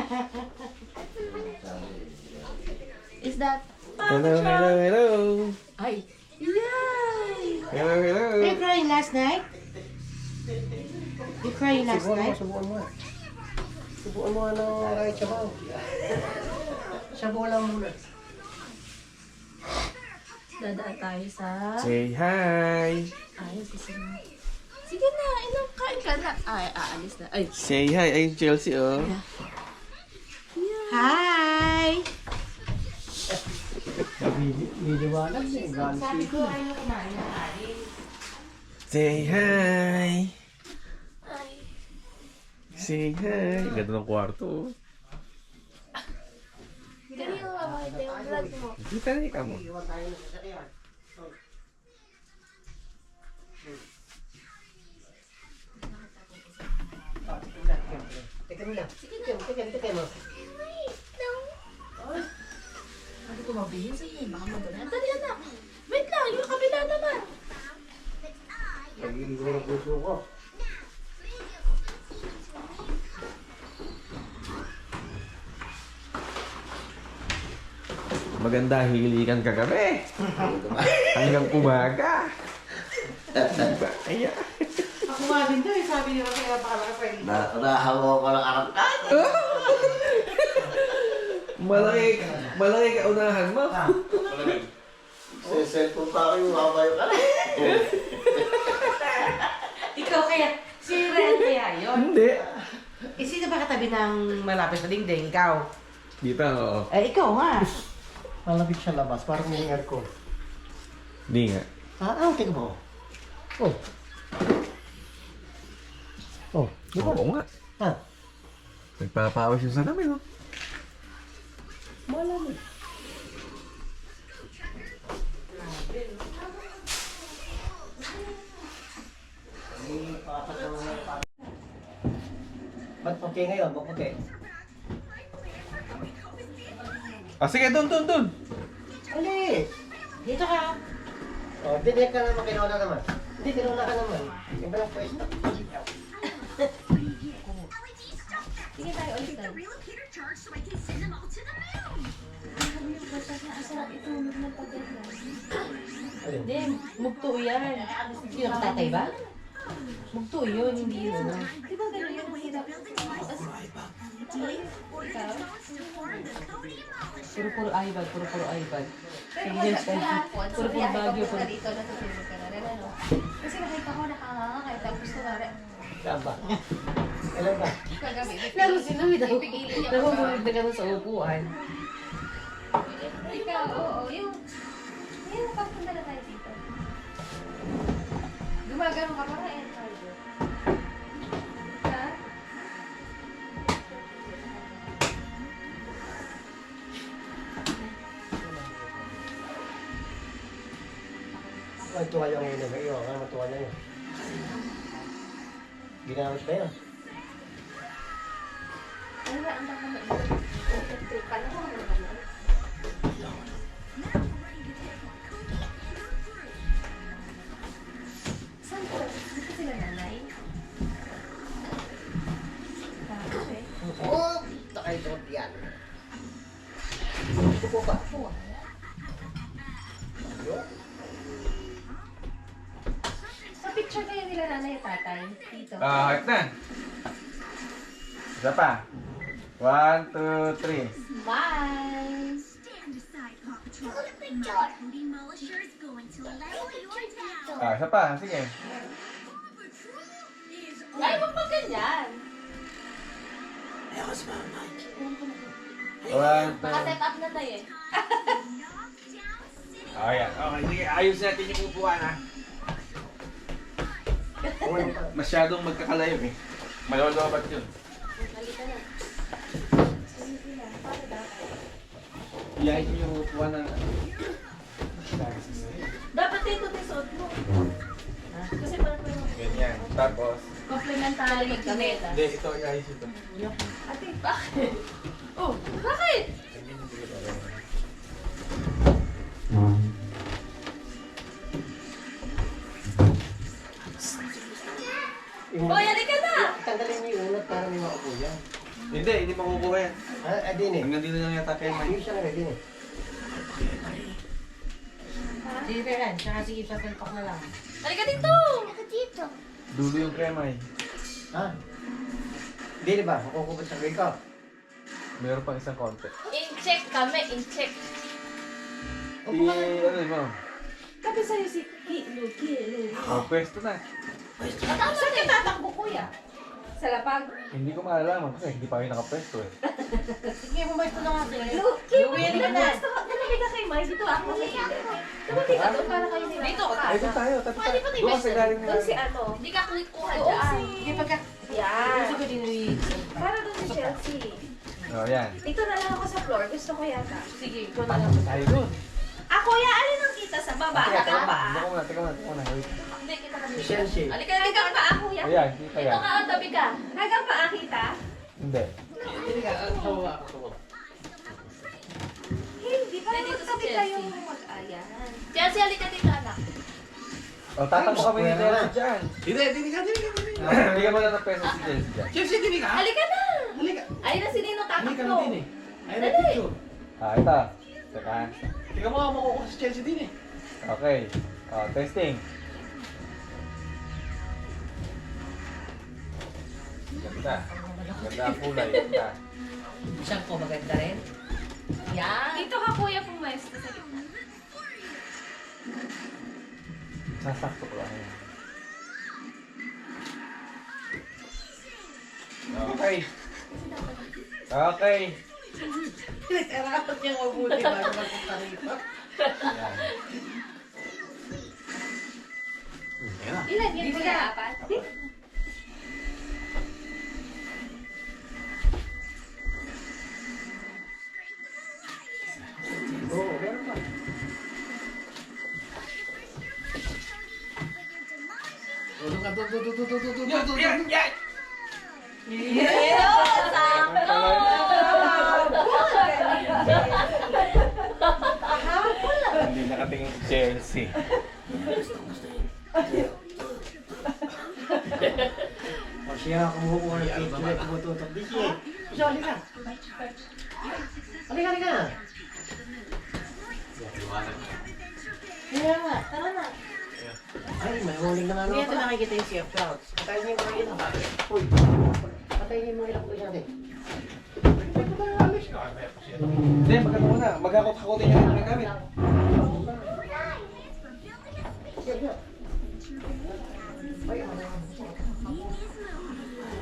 Is that... Hello, hello, hello. Ay! Yay! Hello, hello. Are you crying last night? You crying last night? Subuan mo. Subuan mo ano kahit sabaw. Sabaw lang muna. Dadaan tayo sa... Say hi. Ay, gusto mo. Sige na, ilang kain ka na. Ay, aalis na. Ay, Say hi. Ayun Chelsea, oh. Hi! Niliwanag niya. Sabi ko ayaw kumain ng kain. Say hi. Say hi. Ganda ng kwarto, oh. kanina makakita yung vlog mo. Kita na ikaw mo. Teka mo lang. Teka mo. Hindi ko mabili sa'yo. Baka magana. Dali na. Wait lang, yung kabila naman. Nagiging ko ng puso ko. Maganda hilikan kagabi. Hanggang umaga. Diba? Ayan. Ako nga din to eh. Sabi nila kaya napakalaki pa rin. Nahawa ko lang arangkan. Malaki ka unahan mo. Cellphone pa ako yung mamayo ka na. Ikaw kaya, si Ren kaya yun? Hindi. Eh, sino ba katabi ng malapit sa dingding? Ikaw? Dito, oo. Eh, ikaw nga. Malapit siya labas. Parang may aircon. Hindi nga. Tingnan mo. Oh. Oh. Di ba? Oo nga. Ha? Nagpapawis yung salamin, oh. Malamig. Ba't puti ngayon? Ba't puti? Ah, sige, dun. Ali! Dito ka. Oh, dinig ka naman, kinuha na naman. Hindi, kinuha ka naman. Yung ba yung pwesto? Sige tayo ulit tayo. Alin? Hindi, mugto yan. Sino ka tatay ba? Mugto yun, hindi yun. Di ba gano'n yun? Hirap. Ikaw? Puro ayban, puro ayban. Pero Sige, mas kahapon, puro sabi ako Baguio, punta dito, natutulog ka na rin, ano? Kasi nakita ko nakanganga kahit tapos ko na rin. Saan ba? Kailan ba? Kagabi, Lalo si Louie daw. Pipigilin niya ako. Namumulog na ka sa upuan. Ikaw, oo, yung pagpunta na tayo dito. Gumagano ka para Encargo. Ha? Ay, tuwa yung ngayon. Ay, oh, matuwa na yun. Ginamit ba yun? Ano ba, ang baka mag-trip ka na kung ano naman. Saan ko? Dito sila nanay? Grabe. Oh! Takay ito yan. Ito po ba? Sa picture kayo nila nanay at tatay dito. Ah, na. Isa pa. 1, 2, 3. Smile! Ah, isa pa. Sige. Ay, wag pa ganyan! 1, 2. Naka-set up na tayo eh. Oh, yan. Okay, sige. Ayos natin yung upuan, ha. Masyadong magkakalayo, eh. Malolobat yun. Halika na. Iyahin nyo yung upuan ng... Dapat ito suot mo. Kasi parang may Ganyan. Tapos... complementary kami. Hindi, ito. Iayos ito. Ate, bakit? Oh, bakit? Yung- Oh, halika na! Tanggalin niyo yung unat para may maupo yan. Hindi mo makukuha yan. Din eh. Hanggang dito lang yata kay Hindi Mike. siya na din eh. Sige, Ferhan. Tsaka sige, sasalpak na lang. Halika dito! Dulo yung kremay. Ha? Hindi ba? Makukupit sa gay ka. Meron pang isang konti. In-check kami, in-check. Ano yun mo? Sabi sa'yo si Luki. Oh, pwesto na. Saan ka tatakbo, kuya? Sa lapag. Hindi ko malalaman kasi hindi pa kayo nakapwesto eh. Sige, pumaysto na nga sila. Luki, Luwi ka na. Nalagay ka kay Mike. Dito ako sa iyo. Tumati ka doon para kayo nila. Dito ka. Ay, doon tayo. Tabi Pwede pa tayo. Doon kasi galing Doon si na. ano. Hindi ka kuha dyan. Sige, pagka... Yan. Gusto ko din Para doon si Chelsea. Oh, yan. Dito na lang ako sa floor. Gusto ko yata. Sige, ikaw na lang. Tayo doon. Ah, kuya, alin ang kita sa baba? Hanggang paa? Teka muna. Wait. Hindi, kita kami. Chelsea. Hanggang paa, kuya. Ayan, kita Ito yan. ka, ang tabi ka. Hanggang paa kita. Hindi. Hindi, pa dito sa Chelsea. Ayan. Chelsea, halika dito, anak. O, tatakbo kami ni Chelsea dyan. Hindi ka. Bigyan mo lang ng peso si Chelsea dyan. Chelsea, hindi ka. Halika na! Halika. Ayun na si Nino Halika tatakbo. na din eh. Ayun na Dali. picture. Ito. Teka. Tingnan mo makukuha si Chelsea din eh. Okay. Testing. Ganda. Ganda ang kulay. Ganda. Siyang ko, maganda rin. Yan. Dito ka, kuya, pumesto sa gitna. Sasakto ko lang yan. Okay. Okay. Pinag-arapat niyang mabuti bago magpunta rito. Yan. Ilan yun, kuya? Apat? Oo, meron pa. Tulong ka, tulong. Yan! Yan! Yes! Sakto! Hindi nakatingin si Chelsea. O siya kumukuha ng picture na tumututok. Di siya. Siya, halika. Halika. Kaya nga, tara na. Ay, may huling na nga Hindi naman. ito nakikita yung Sea of Clouds. Patayin niyo yung mga ilang. Uy, patayin niyo yung mga ilang po siya din. Hindi, magkano muna. Magkakot-hakotin niya rin yung gamit.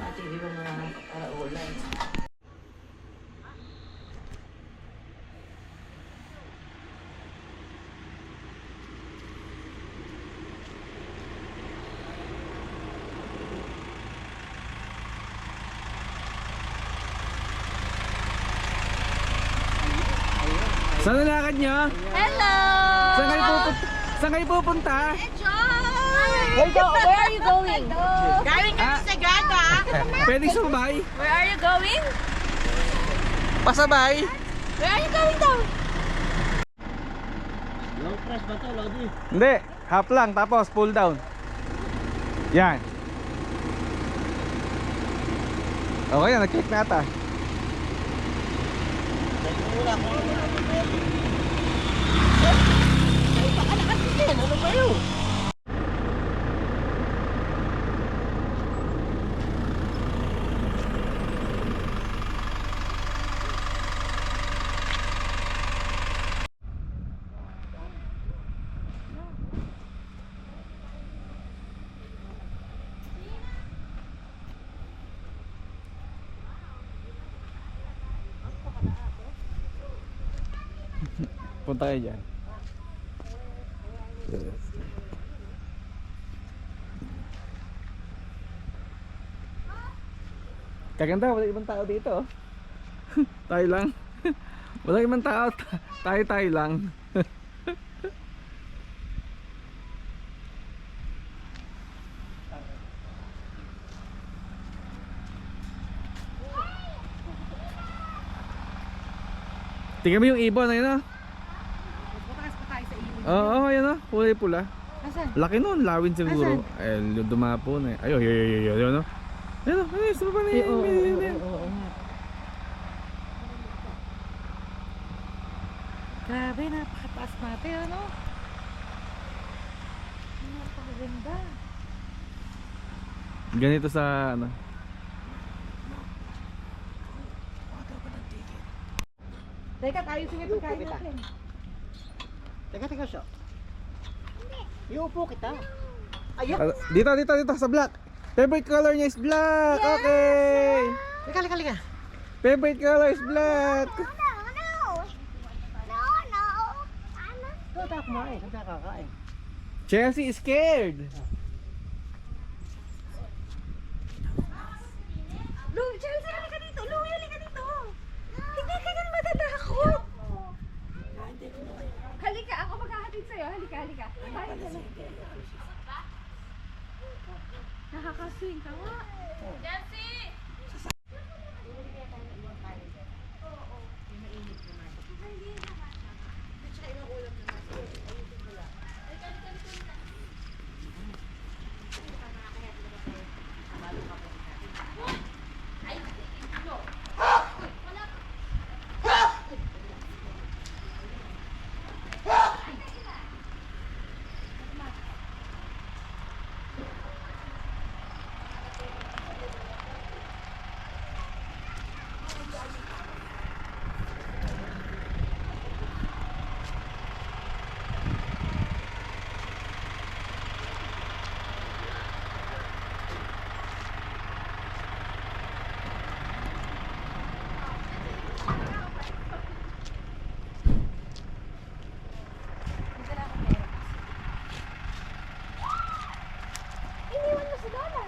Ate, di ba mga para ulan? Saan nalakad niyo? Hello! Saan kayo pupunta? Where are you going? Galing kami sa Gada! Pwede sumabay? Where are you going? Pasabay? Where are you going daw? Long press ba ito, Lodi? Hindi. Half lang, tapos pull down. Yan. Okay na, nag-click na ata. Ano ba yun? Punta kayo dyan. Kaganda, wala ibang tao dito. Tayo lang. Wala ibang tao. Tayo lang. Tingnan mo yung ibon na yun, ah. Oo, yan, ah. Kulay pula. Laki nun, lawin siguro. Ay, dumapo na eh. Ayun, yun, no? Ayun, sa baba na yun. Oo nga. Grabe, napakataas natin, ano? Napakaganda. Ganito sa ano. Teka, tayo sige pagkain natin. Teka siya. Iupo kita. Ayun. Dito sa black. Favorite color niya is black. Okay. Lika. Favorite color is black. Ito tayo kumain. Ito tayo kakain. Chelsea is scared. Louie, Chelsea, halika dito. Louie, halika dito. Hindi ka yan matatakot. Halika, ako maghahatid sa'yo. Halika. Nakakaswing ka nga. Chelsea! Iniwan mo si Lola.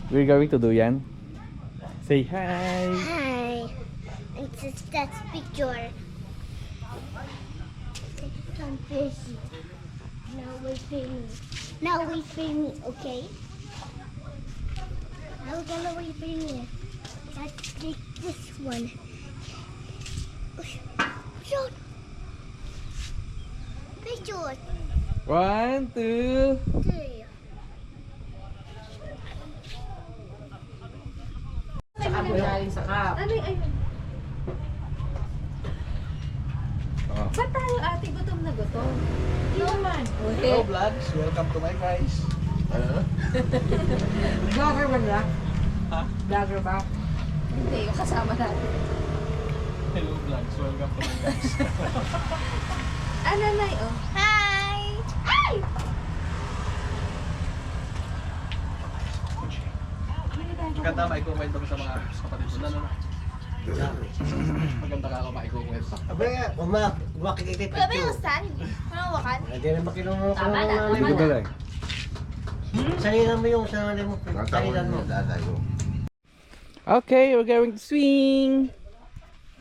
We're going to do yan. Say hi. Hi. It's just that picture. Some fishy. Now wait for me. Now wait for me, okay? Now we're gonna wait for me. Let's take this one. Shot. Picture. 1, 2. 3. Ako galing sa cup. Ano ay? Oh. Ba't tayo ate gutom na gutom? Hindi naman. Hello vlogs, welcome to my guys. Vlogger ba nila? Ha? Vlogger ba? Hindi, yung kasama natin. Hello vlogs, welcome to my guys. Ano na oh? Hi! Hi! Maganda maikomment ko sa mga kapatid ko. No. Maganda ka ako maikomment. Abe, makikita yung Wala ba picture. yung stand? Walang wakan? Hindi na makinunong ka Tama na, ng nanay Dito mo. ba lang? Salinan mo yung sanay mo. Salinan mo. Okay, we're going to swing.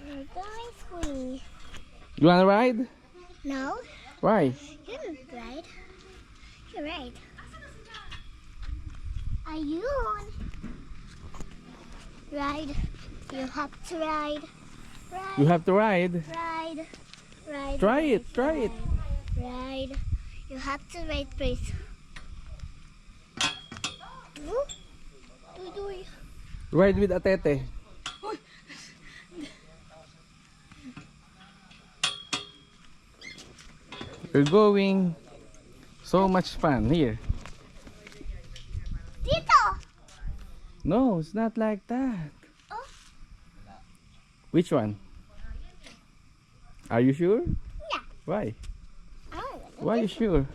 We're going swing. You wanna ride? No, Why? you didn't ride. You're right. Ayun. Ride. You have to ride. Ride. You have to ride. Ride. Ride. Try ride, it, try it. Ride. You have to ride first. Dudoy. Ride with Atete. We're going. So much fun here. Dito. No, it's not like that. Oh. Which one? Are you sure? Yeah. Why? Oh, Why you sure?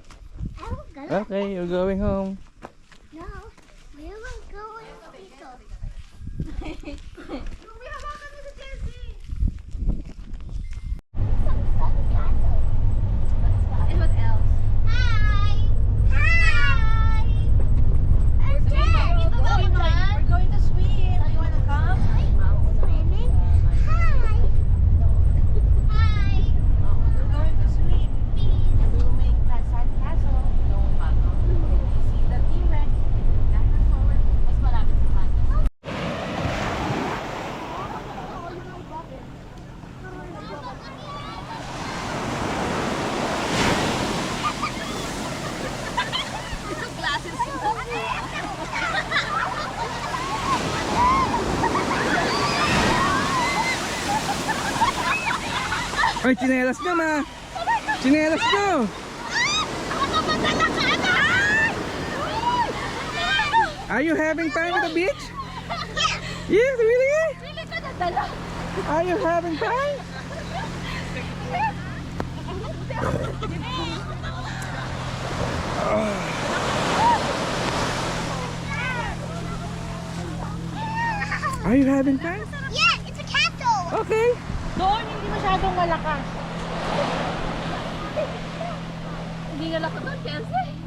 I'm gonna. Okay, you're going home. No, we will go dito. And what else? Hi! Hi! I'm We're going to swim. You wanna come? swimming. Ay, chinelas nyo ma! Chinelas nyo! Are you having fun at the beach? Yes, really? Are you having fun? Are you having fun? Yeah, it's a castle. Okay. Doon, hindi masyadong malakas. Hindi nga lang doon, Chelsea.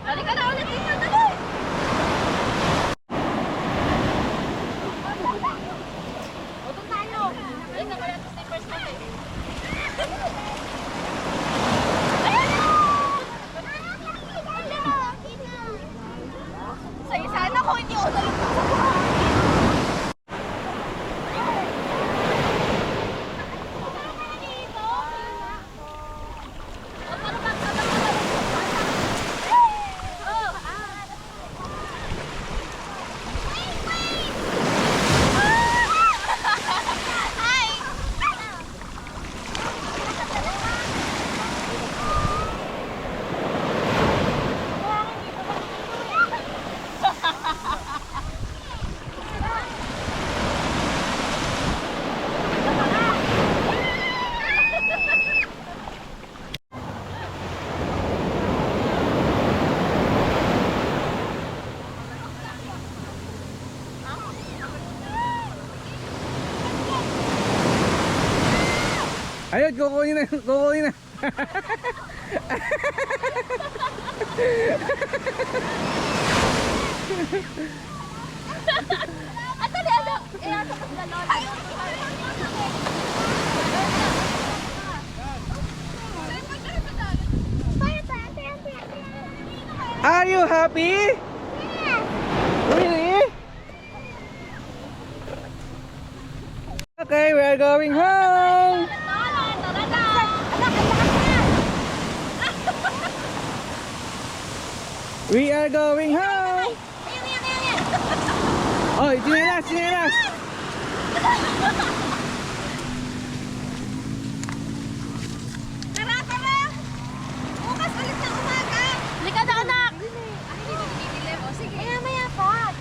Halika na ulit dito, dali! Utong tayo! Ayun na wala sa slippers natin. Sa'yo sana ko hindi ako nalungkot sa buhay. Ayun, kukunin na, kukunin na. At dali, ano? Eh, ano ka sa lola? Are you happy? Really? Okay, we're going home. We are going home. Oh, chinelas, chinelas. Tara, tara! Bukas ulit ng umaga! Halika na, anak! Sige. Maya pa.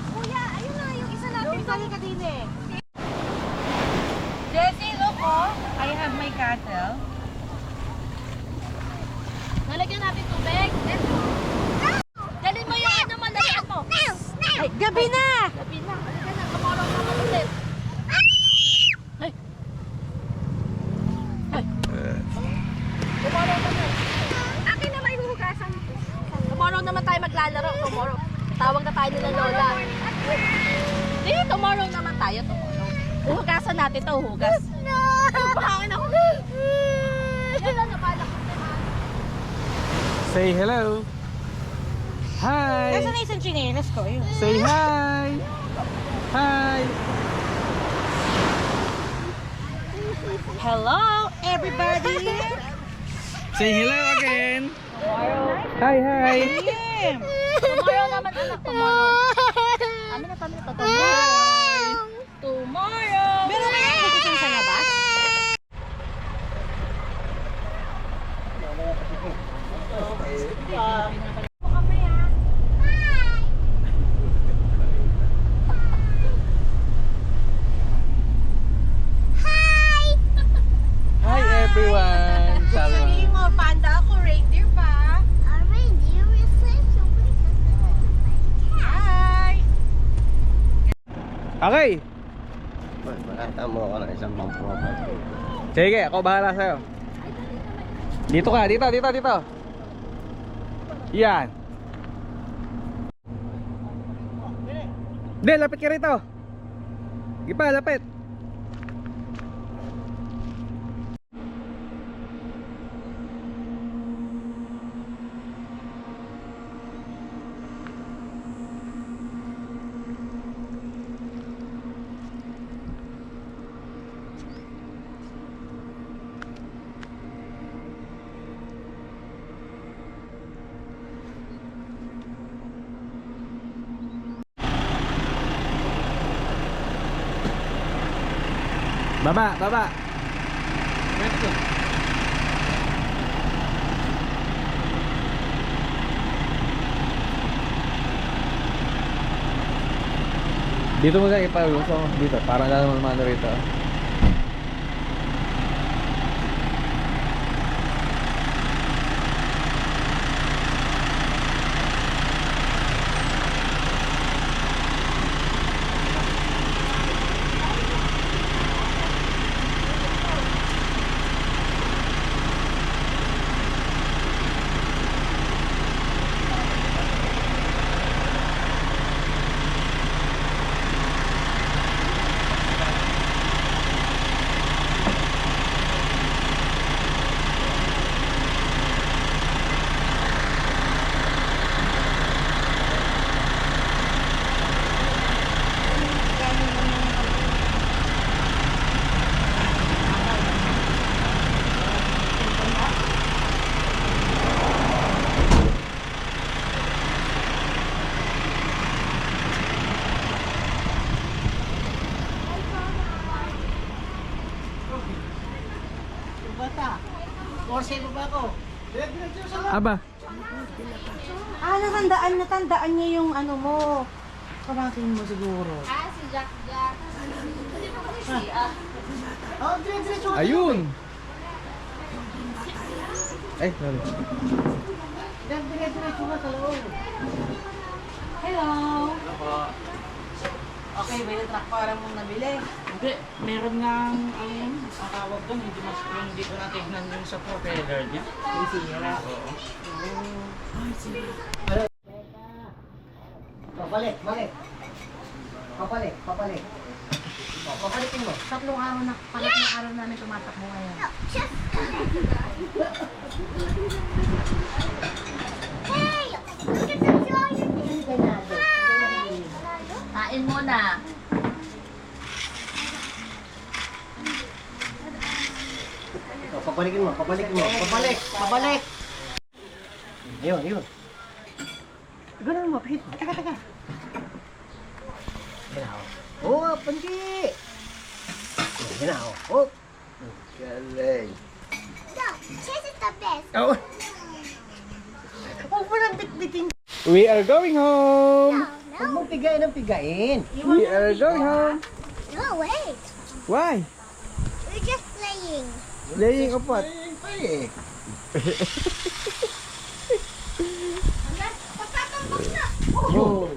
Kuya, ayun na yung isa natin. Doon, kali ka din eh. Jessie, look oh. I have my cattle. Nalagyan natin tubig. Dalhin mo yung ano, malagyan mo. Ay, gabi na! Gabi na. Halika na, tomorrow naman ulit. Ay. Ay. Tomorrow naman. Akin na may huhugasan. Tomorrow naman tayo maglalaro. Tomorrow. Tawag na tayo nila lola. Hindi, tomorrow naman tayo. Tomorrow. Huhugasan natin ito, hugas. No! Pahangin ako. Yan lang, nabala ko. Say hello. Hi. Nasaan na isang chinelas ko? Ayun. Say hi. Hi. Hello, everybody! Say hello again. Hi, hi. Kim! Tomorrow naman, anak. Tomorrow. Amin na kami ito. Tomorrow. Tomorrow. Meron ka yung pupusin sa labas? Hi everyone. Sabi mo. Sabihin mo, panda ako, reindeer pa. Hi! Okay. Makata mo ako ng isang pampropat. Sige, ako bahala sa'yo. Dito ka, dito, dito, dito. Yan. Hindi, lapit ka rito. Sige pa, lapit. Baba, baba. Dito mo tayo ipalusong dito, parang lang naman mano rito. Bata. Korse mo ba ako? Aba, Natandaan niya yung ano mo. Pamangkin mo siguro. Si Jack Jack. Oh, dire-diretso. ayun. Eh, sorry. Dire-diretso nga sa loob. Hello. Okay ba yung truck para mong nabili? Hindi, meron nga ang tawag doon, hindi ko natignan yung sa propeller niya. Sira. Oo. Babalik, balik. Papalik, papalik. Papalikin mo. Tatlong araw namin tumatakbo ngayon. Hey, look at the giant. Kain muna. Papalikin mo, papalikin mo. Papalik, papalik. Ayun, ayun. Ganun mo, pahit. Taka. Oh, panji. Yan na, oh. Galing. No, this is the best. Oh. Huwag mo nang bitbitin. We are going home. Huwag mong pigain ang pigain. We are going home. No, wait. Why? We're just playing. Laying of what? Pa eh. Oh.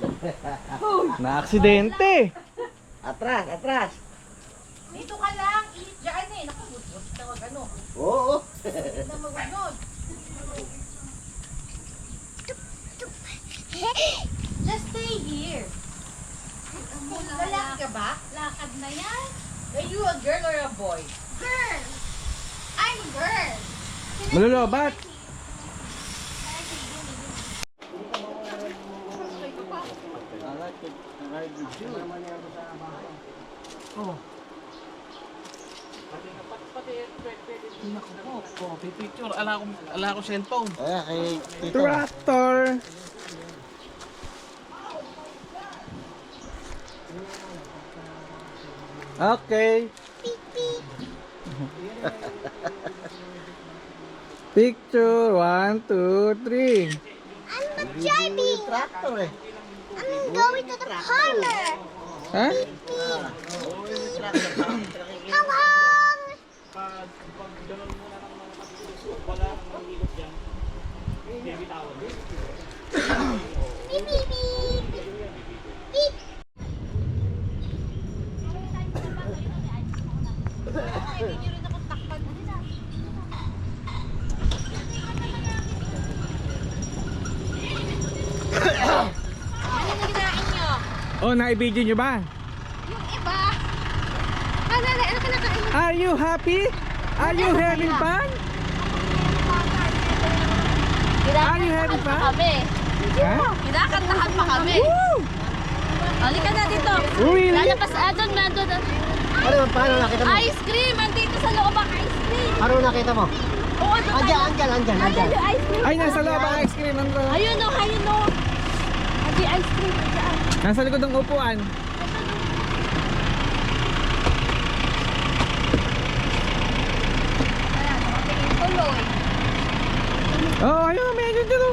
Na-aksidente. Atras, atras. Dito ka lang, diyan eh. Naku, tawag ano. Oo. Na magunod. Just stay here. Lalaki ka ba? Lakad na yan. Are you a girl or a boy? Girl. I'm girl. Malulubat. Picture, ala ko cellphone. Kay Tractor. Okay. Picture 1, 2, 3. I'm not driving. tractor eh. I'm going to the farmer. Huh? How long? Beep, beep, beep. Beep. Oh, na-video nyo ba? Yung iba. Ano ka nakain? Are you happy? Are you having fun? Are you having fun? Kami. Ha? Kinakantahan pa kami. Halika na dito. Really? Lalabas, doon. Paano nakita mo? Ice cream! Andito sa loob ang ice cream. Paano nakita mo? Oo, ito Andyan. Ayan yung ice cream. Ay, nasa loob ang ice cream. Ayun o. Adi ice cream. Andyan. Nasa likod ng upuan. Loloy. Oh, ayun, may agad dito.